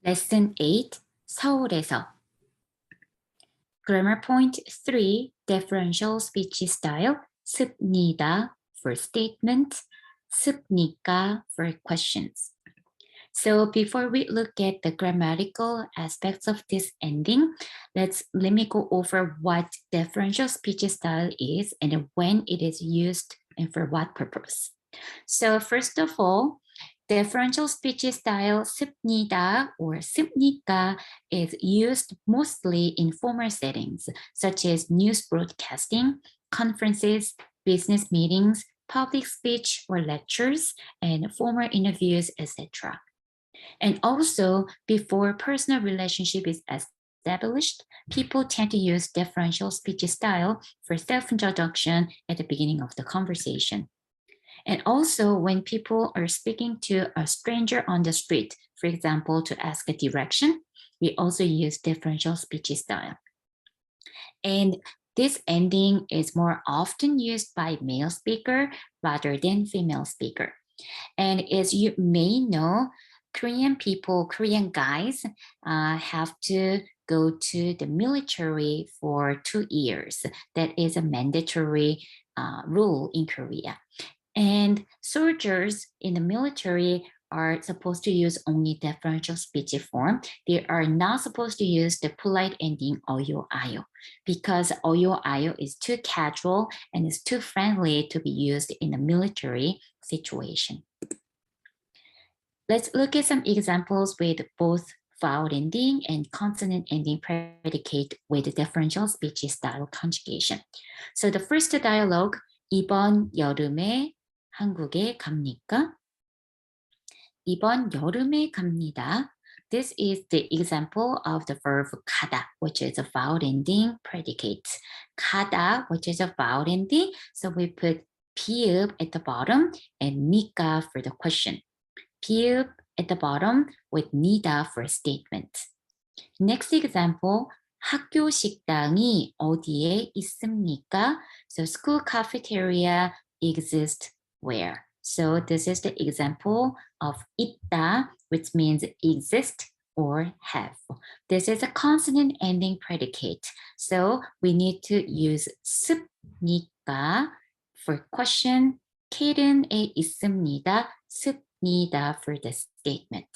Lesson 8, 서울에서. Grammar point 3, Deferential speech style, 습니다 for statement, 습니까 for questions. So before we look at the grammatical aspects of this ending, let me go over what deferential speech style is and when it is used and for what purpose. So first of all, deferential speech style 습니다 or 습니까 is used mostly in formal settings such as news broadcasting, conferences, business meetings, public speech or lectures, and formal interviews, etc. And also, before personal relationship is established, people tend to use deferential speech style for self-introduction at the beginning of the conversation. And also, when people are speaking to a stranger on the street, for example, to ask a direction, we also use deferential speech style. And this ending is more often used by male speaker rather than female speaker. And as you may know, Korean people, Korean guys have to go to the military for 2 years. That is a mandatory rule in Korea. And soldiers in the military are supposed to use only deferential speech form. They are not supposed to use the polite ending 어요 아요 because 어요 아요 is too casual and is too friendly to be used in a military situation. Let's look at some examples with both vowel ending and consonant ending predicate with the deferential speech style conjugation. So the first dialogue, 이번 여름에 한국에 갑니까? 이번 여름에 갑니다. This is the example of the verb 가다, which is a vowel ending predicate. 가다, which is a vowel ending, so we put 비읍 at the bottom and 니까 for the question. 비읍 at the bottom with 니다 for a statement. Next example, 학교 식당이 어디에 있습니까? So school cafeteria exists where? So this is the example of 있다, which means exist or have. This is a consonant ending predicate. So we need to use 습니까 for question, 케른에 있습니다, 습니다 for the statement.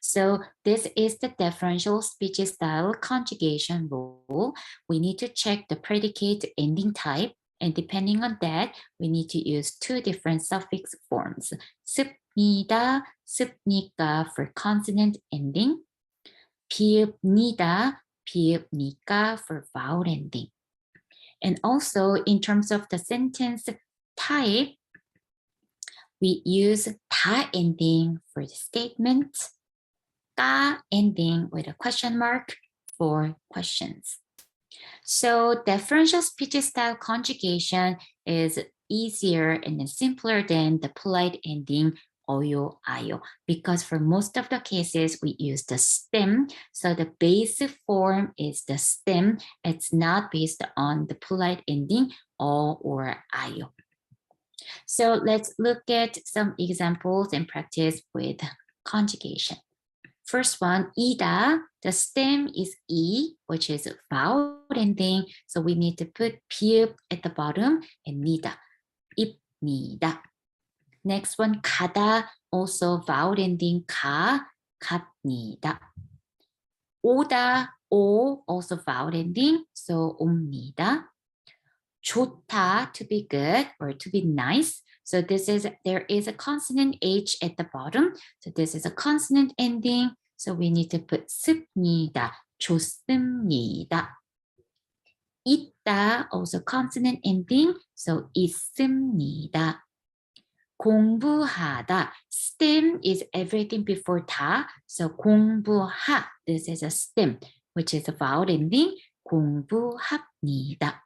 So this is the deferential speech style conjugation rule. We need to check the predicate ending type, and depending on that, we need to use 2 different suffix forms. 습니다, 습니까 for consonant ending, 비읍니다, 비읍니까 for vowel ending. And also in terms of the sentence type, we use 다 ending for the statement, 까 ending with a question mark for questions. So deferential speech style conjugation is easier and simpler than the polite ending 어요 아요 because for most of the cases we use the stem. So the basic form is the stem. It's not based on the polite ending 어 or 아요. So let's look at some examples and practice with conjugation. First one, 이다. The stem is 이, which is vowel ending. So we need to put 비읍 at the bottom and 니다, 입니다. Next one, 가다. Also vowel ending 가, 갑니다. 오다, 오, also vowel ending. So 옵니다. 좋다, to be good or to be nice. So there is a consonant H at the bottom. So this is a consonant ending. So we need to put 습니다, 좋습니다. 있다, also consonant ending. So 있습니다. 공부하다, stem is everything before 다. So 공부하, this is a stem, which is a vowel ending. 공부합니다.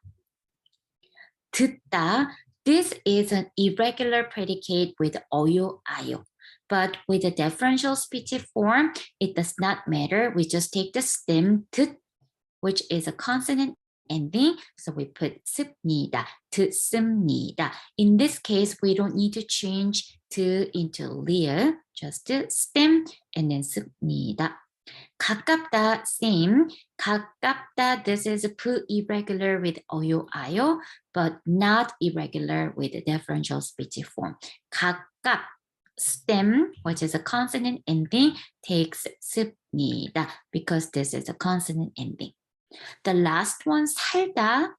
듣다, this is an irregular predicate with 어요 아요. But with the deferential speech form, it does not matter. We just take the stem 듣, which is a consonant ending. So we put 습니다, 듣습니다. In this case, we don't need to change to into lir, just the stem and then 습니다. 가깝다, same. 가깝다, this is pu irregular with oyo, ayo, but not irregular with the differential speech form. 가깝, stem, which is a consonant ending, takes 습니다 because this is a consonant ending. The last one, 살다.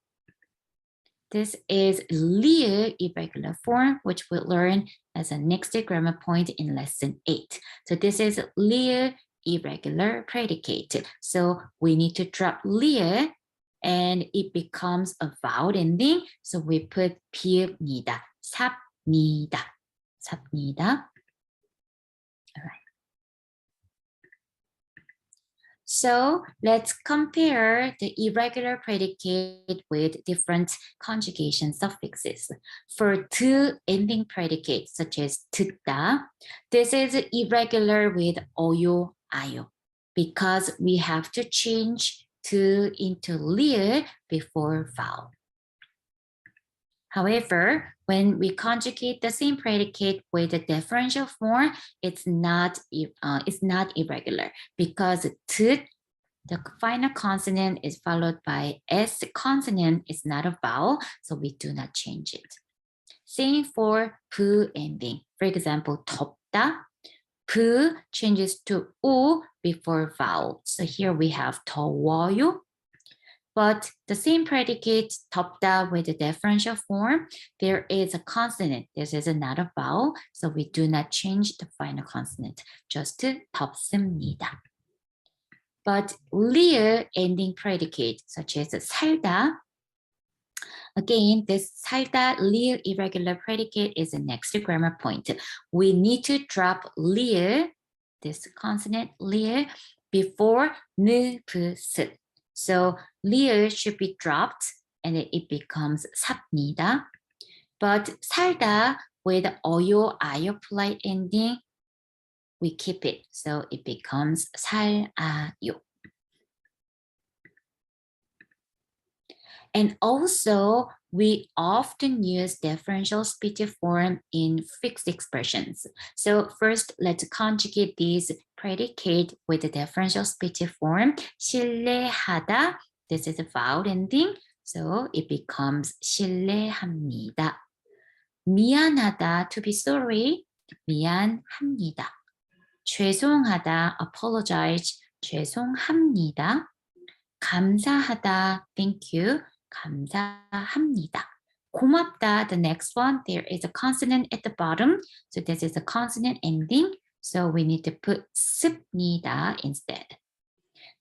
This is lieu irregular form, which we'll learn as a next grammar point in lesson 8. So this is lieu irregular predicate. So we need to drop lieu and it becomes a vowel ending. So we put 비읍니다. 삽니다. 삽니다. All right. So let's compare the irregular predicate with different conjugation suffixes. For two ending predicates such as 듣다, this is irregular with 어요, 아요 because we have to change to into lieu before vowel. However, when we conjugate the same predicate with a differential form, it's not irregular because 듣, the final consonant is followed by S consonant, is not a vowel, so we do not change it. Same for 부 ending. For example, 덥다, 부 changes to U before vowel. So here we have 더워요. But the same predicate 덥다 with the differential form, there is a consonant. This is not a vowel, so we do not change the final consonant. Just 덥습니다. But lieu ending predicate such as 살다, again, this 살다 lieu irregular predicate is the next grammar point. We need to drop lieu, this consonant lieu, before 느, 부, 스. So lieu should be dropped and it becomes 삽니다. But 살다 with 어요, 아요 polite ending, we keep it. So it becomes 살아요. And also, we often use differential speech form in fixed expressions. So first, let's conjugate these predicate with the differential speech form. 신뢰하다, this is a vowel ending, so it becomes 신뢰합니다. 미안하다, to be sorry, 미안합니다. 죄송하다, apologize, 죄송합니다. 감사하다, thank you, 감사합니다. 고맙다, the next one, there is a consonant at the bottom, so this is a consonant ending, so we need to put 습니다 instead.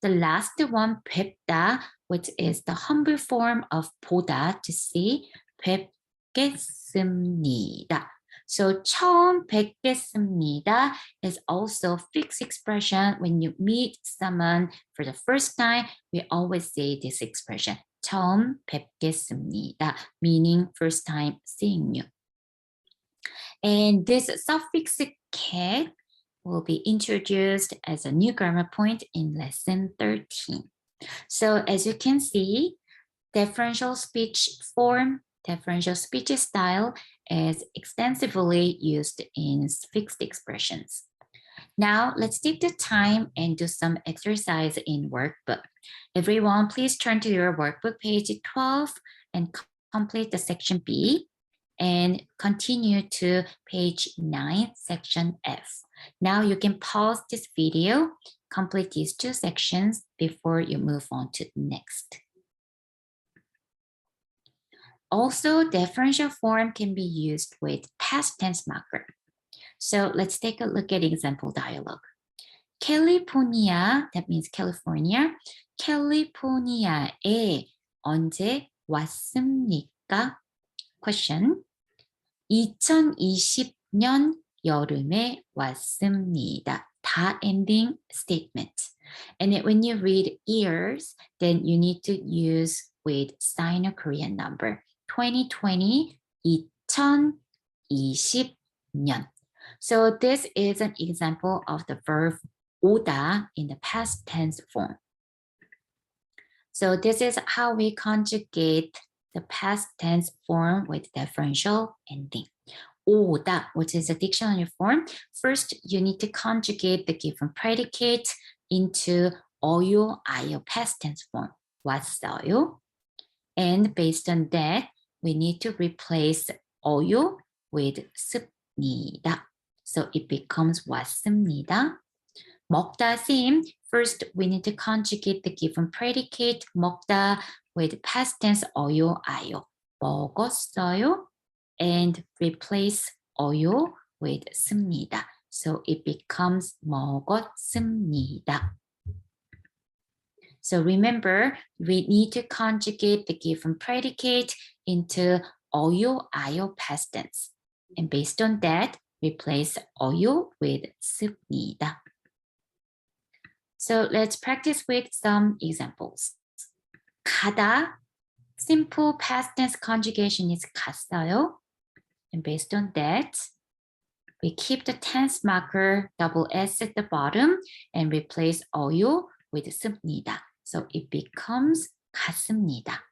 The last one, 뵙다, which is the humble form of 보다, to see, 뵙겠습니다. So 처음 뵙겠습니다 is also fixed expression. When you meet someone for the first time, we always say this expression. 처음 뵙겠습니다, meaning first time seeing you. And this suffix ket will be introduced as a new grammar point in lesson 13. So as you can see, differential speech form, differential speech style is extensively used in fixed expressions. Now let's take the time and do some exercise in workbook. Everyone, please turn to your workbook page 12 and complete the section B and continue to page 9, section F. Now you can pause this video, complete these two sections before you move on to next. Also, differential form can be used with past tense marker. So let's take a look at example dialogue. California, that means California. 캘리포니아에 언제 왔습니까? Question. 2020년 여름에 왔습니다. 다 ending statement. And when you read years, then you need to use with Sino-Korean number. 2020, 2020년. So this is an example of the verb 오다 in the past tense form. So this is how we conjugate the past tense form with differential ending. 오다, which is a dictionary form. First, you need to conjugate the given predicate into 어요, 아요 past tense form. 왔어요. And based on that, we need to replace 어요 with 습니다. So it becomes 왔습니다. 먹다 same. First, we need to conjugate the given predicate 먹다 with past tense 어요, 아요. 먹었어요. And replace 어요 with 습니다. So it becomes 먹었습니다. So remember, we need to conjugate the given predicate into 어요, 아요 past tense. And based on that, replace 어요 with 습니다. So let's practice with some examples. 가다, simple past tense conjugation is 갔어요. And based on that, we keep the tense marker double S at the bottom and replace 어요 with 습니다. So it becomes 갔습니다.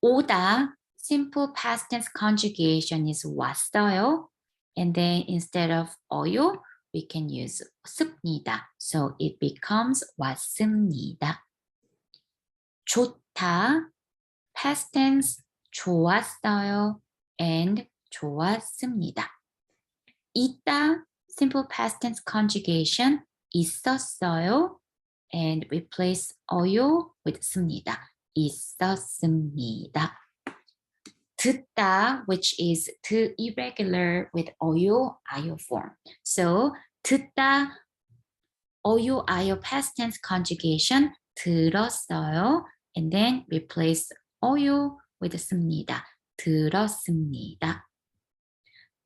오다, simple past tense conjugation is 왔어요. And then instead of 어요, we can use 습니다. So it becomes 왔습니다. 좋다, past tense 좋았어요 and 좋았습니다. 있다, simple past tense conjugation 있었어요 and replace 어요 with 습니다. 있었습니다. 듣다, which is to irregular with 어요, 아요 form. So 듣다, 어요, 아요 past tense conjugation 들었어요 and then replace 어요 with 습니다. 들었습니다.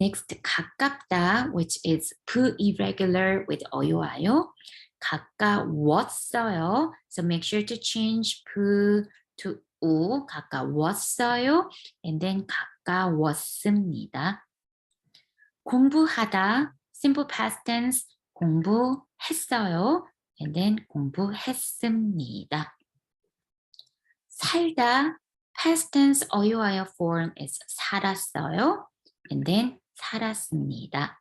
Next, 가깝다, which is 부 irregular with 어요, 아요. 가까웠어요. So make sure to change 부 to 우. 가까웠어요. And then 가까웠습니다. 공부하다, simple past tense, 공부했어요. And then 공부했습니다. 살다, past tense 어요, 아요 form is 살았어요. And then 살았습니다.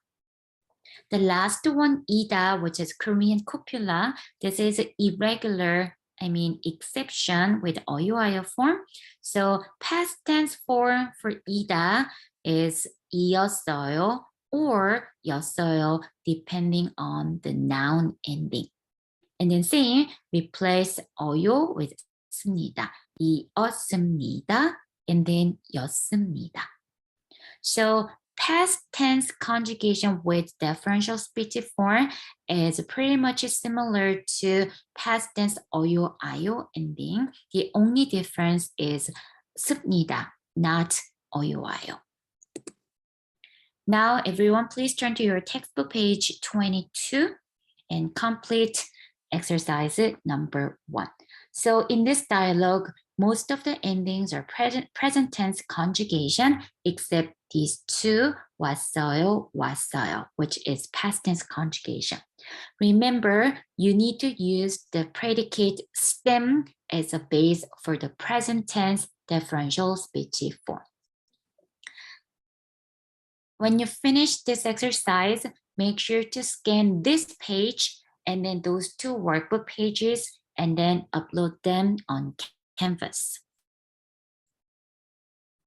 The last one, 이다, which is Korean copula. This is irregular, exception with 어요, 아요 form. So past tense form for 이다 is 이었어요 or 였어요, depending on the noun ending. And then same, replace 어요 with 습니다. 이었습니다. And then 였습니다. So past tense conjugation with deferential speech form is pretty much similar to past tense 어요, 아요 ending. The only difference is 습니다, not 어요, 아요. Now everyone please turn to your textbook page 22 and complete exercise number 1. So in this dialogue, most of the endings are present tense conjugation except these two, 왔어요, 왔어요, which is past tense conjugation. Remember, you need to use the predicate stem as a base for the present tense deferential speech form. When you finish this exercise, make sure to scan this page and then those two workbook pages and then upload them on Canvas.